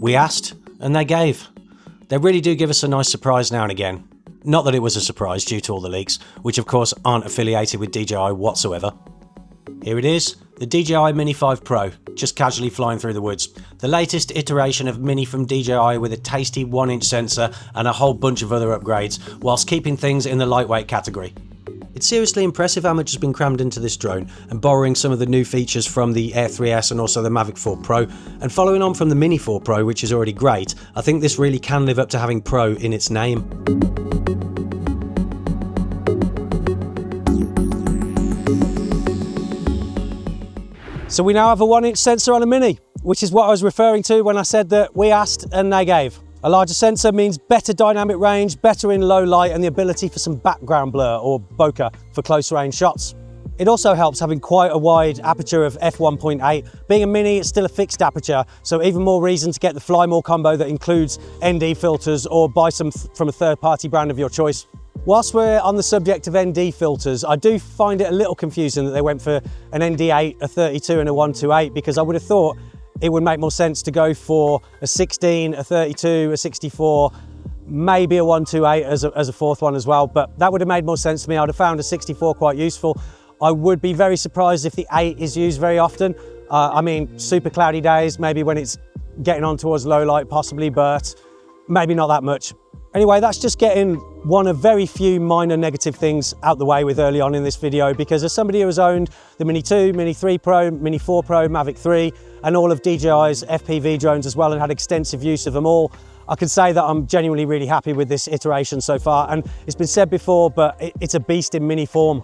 We asked, and they gave. They really do give us a nice surprise now and again. Not that it was a surprise due to all the leaks, which of course aren't affiliated with DJI whatsoever. Here it is, the DJI Mini 5 Pro, just casually flying through the woods. The latest iteration of Mini from DJI with a tasty 1-inch sensor and a whole bunch of other upgrades, whilst keeping things in the lightweight category. It's seriously impressive how much has been crammed into this drone, and borrowing some of the new features from the Air 3S and also the Mavic 4 Pro, and following on from the Mini 4 Pro, which is already great. I think this really can live up to having Pro in its name. So we now have a 1-inch sensor on a Mini, which is what I was referring to when I said that we asked and they gave. A larger sensor means better dynamic range, better in low light, and the ability for some background blur or bokeh for close range shots. It also helps having quite a wide aperture of f1.8. Being a Mini, it's still a fixed aperture, so even more reason to get the Fly More combo that includes ND filters or buy some from a third-party brand of your choice. Whilst we're on the subject of ND filters, I do find it a little confusing that they went for an ND8, a 32 and a 128, because I would have thought it would make more sense to go for a 16, a 32, a 64, maybe a 128 as a fourth one as well, but that would have made more sense to me. I'd have found a 64 quite useful. I would be very surprised if the 8 is used very often. I mean, super cloudy days, maybe when it's getting on towards low light, possibly, but maybe not that much. Anyway, that's just getting one of very few minor negative things out the way with early on in this video, because as somebody who has owned the Mini 2, Mini 3 Pro, Mini 4 Pro, Mavic 3, and all of DJI's FPV drones as well, and had extensive use of them all, I can say that I'm genuinely really happy with this iteration so far. And it's been said before, but it's a beast in Mini form.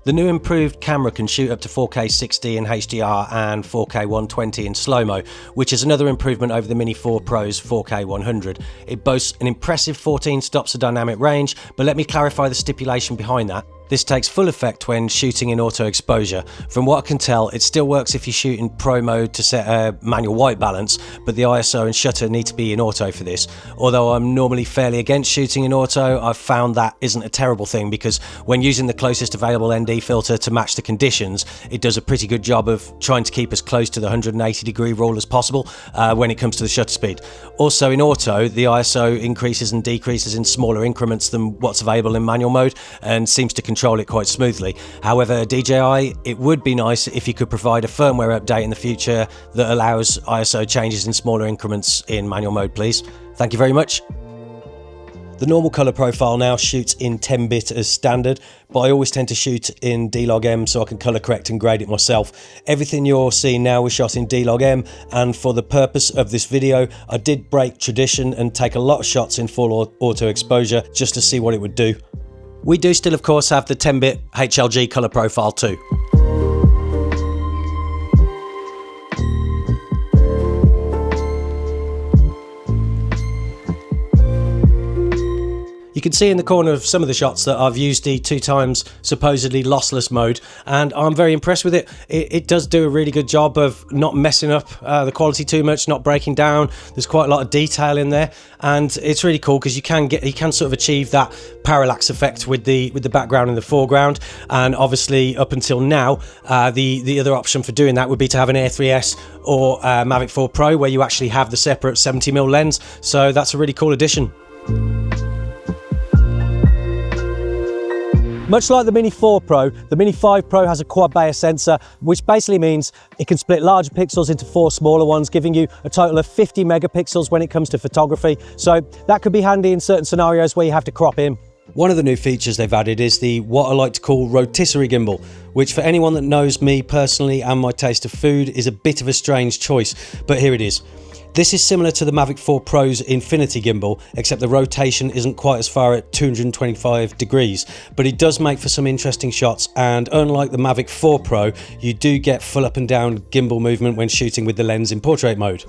The new improved camera can shoot up to 4K 60 in HDR and 4K 120 in slow-mo, which is another improvement over the Mini 4 Pro's 4K 100. It boasts an impressive 14 stops of dynamic range, but let me clarify the stipulation behind that. This takes full effect when shooting in auto exposure. From what I can tell, it still works if you shoot in pro mode to set a manual white balance, but the ISO and shutter need to be in auto for this. Although I'm normally fairly against shooting in auto, I've found that isn't a terrible thing, because when using the closest available ND filter to match the conditions, it does a pretty good job of trying to keep as close to the 180-degree rule as possible when it comes to the shutter speed. Also in auto, the ISO increases and decreases in smaller increments than what's available in manual mode, and seems to control it quite smoothly. However, DJI, it would be nice if you could provide a firmware update in the future that allows ISO changes in smaller increments in manual mode, please. Thank you very much. The normal colour profile now shoots in 10-bit as standard, but I always tend to shoot in D-Log-M so I can colour correct and grade it myself. Everything you're seeing now was shot in D-Log-M, and for the purpose of this video, I did break tradition and take a lot of shots in full auto exposure just to see what it would do. We do still, of course, have the 10-bit HLG colour profile too. You can see in the corner of some of the shots that I've used the 2x supposedly lossless mode, and I'm very impressed with it. It does do a really good job of not messing up the quality too much, not breaking down. There's quite a lot of detail in there, and it's really cool because you can sort of achieve that parallax effect with the background in the foreground. And obviously up until now, the other option for doing that would be to have an Air 3S or Mavic 4 Pro, where you actually have the separate 70mm lens. So that's a really cool addition. Much like the Mini 4 Pro, the Mini 5 Pro has a quad Bayer sensor, which basically means it can split larger pixels into 4 smaller ones, giving you a total of 50 megapixels when it comes to photography. So that could be handy in certain scenarios where you have to crop in. One of the new features they've added is what I like to call rotisserie gimbal, which for anyone that knows me personally and my taste of food is a bit of a strange choice, but here it is. This is similar to the Mavic 4 Pro's Infinity gimbal, except the rotation isn't quite as far at 225 degrees, but it does make for some interesting shots, and unlike the Mavic 4 Pro, you do get full up and down gimbal movement when shooting with the lens in portrait mode.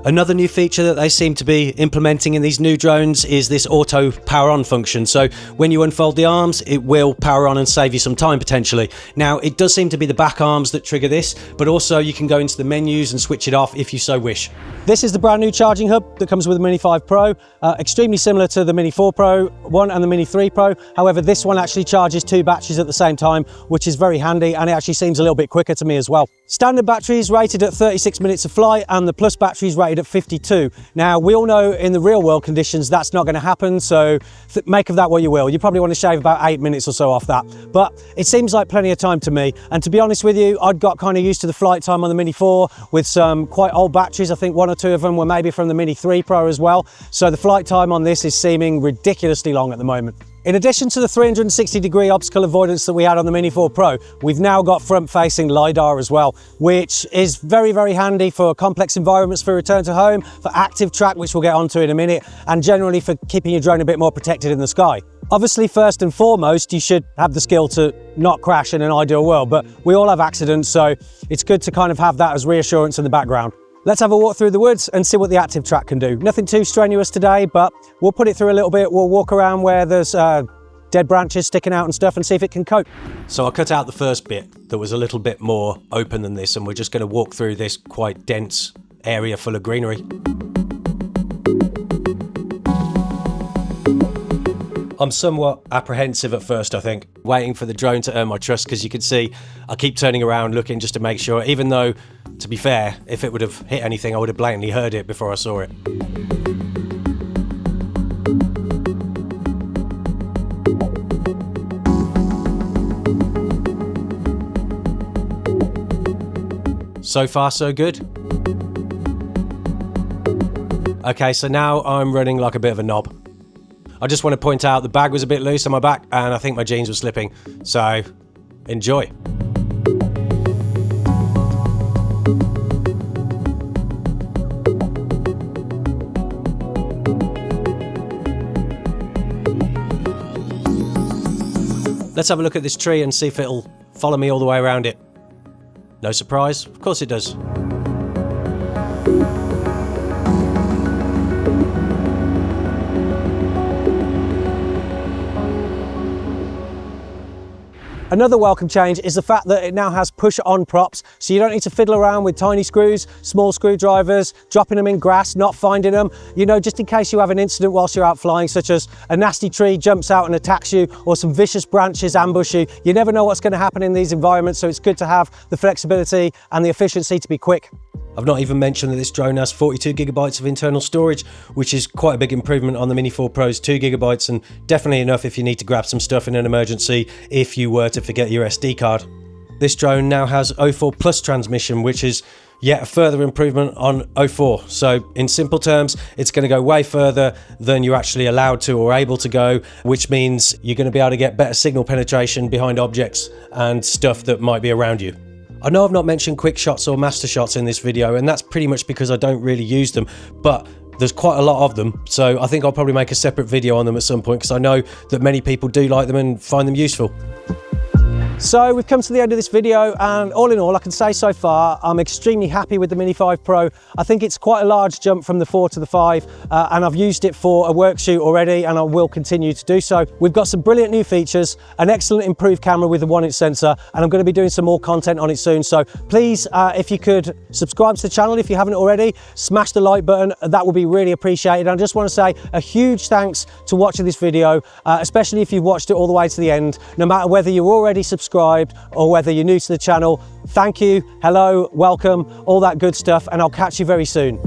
Another new feature that they seem to be implementing in these new drones is this auto power on function. So when you unfold the arms, it will power on and save you some time potentially. Now, it does seem to be the back arms that trigger this, but also you can go into the menus and switch it off if you so wish. This is the brand new charging hub that comes with the Mini 5 Pro, extremely similar to the Mini 4 Pro one and the Mini 3 Pro. However, this one actually charges 2 batteries at the same time, which is very handy, and it actually seems a little bit quicker to me as well. Standard battery is rated at 36 minutes of flight, and the Plus battery is rated at 52. Now, we all know in the real world conditions that's not going to happen, so make of that what you will. You probably want to shave about 8 minutes or so off that, but it seems like plenty of time to me. And to be honest with you, I'd got kind of used to the flight time on the Mini 4 with some quite old batteries. I think 1 or 2 of them were maybe from the Mini 3 Pro as well, so the flight time on this is seeming ridiculously long at the moment. In addition to the 360-degree obstacle avoidance that we had on the Mini 4 Pro, we've now got front-facing LiDAR as well, which is very, very handy for complex environments for return to home, for active track, which we'll get onto in a minute, and generally for keeping your drone a bit more protected in the sky. Obviously, first and foremost, you should have the skill to not crash in an ideal world, but we all have accidents, so it's good to kind of have that as reassurance in the background. Let's have a walk through the woods and see what the active track can do. Nothing too strenuous today, but we'll put it through a little bit. We'll walk around where there's dead branches sticking out and stuff and see if it can cope. So I cut out the first bit that was a little bit more open than this, and we're just going to walk through this quite dense area full of greenery. I'm somewhat apprehensive at first, I think, waiting for the drone to earn my trust, because you can see I keep turning around looking just to make sure, even though, to be fair, if it would have hit anything, I would have blatantly heard it before I saw it. So far, so good. Okay, so now I'm running like a bit of a knob. I just want to point out the bag was a bit loose on my back, and I think my jeans were slipping, so enjoy. Let's have a look at this tree and see if it'll follow me all the way around it. No surprise, of course it does. Another welcome change is the fact that it now has push-on props, so you don't need to fiddle around with tiny screws, small screwdrivers, dropping them in grass, not finding them. You know, just in case you have an incident whilst you're out flying, such as a nasty tree jumps out and attacks you, or some vicious branches ambush you. You never know what's going to happen in these environments, so it's good to have the flexibility and the efficiency to be quick. I've not even mentioned that this drone has 42 gigabytes of internal storage, which is quite a big improvement on the Mini 4 Pro's 2 gigabytes, and definitely enough if you need to grab some stuff in an emergency if you were to forget your SD card. This drone now has 04 Plus transmission, which is yet a further improvement on 04. So in simple terms, it's going to go way further than you're actually allowed to or able to go, which means you're going to be able to get better signal penetration behind objects and stuff that might be around you. I know I've not mentioned quick shots or master shots in this video, and that's pretty much because I don't really use them, but there's quite a lot of them, so I think I'll probably make a separate video on them at some point, because I know that many people do like them and find them useful. So we've come to the end of this video, and all in all, I can say so far I'm extremely happy with the Mini 5 Pro. I think it's quite a large jump from the 4 to the 5, and I've used it for a work shoot already, and I will continue to do so. We've got some brilliant new features, an excellent improved camera with a 1-inch sensor, and I'm going to be doing some more content on it soon. So please, if you could subscribe to the channel if you haven't already, smash the like button, that would be really appreciated. I just want to say a huge thanks to watching this video, especially if you've watched it all the way to the end, no matter whether you're already subscribed or whether you're new to the channel. Thank you, hello, welcome, all that good stuff, and I'll catch you very soon.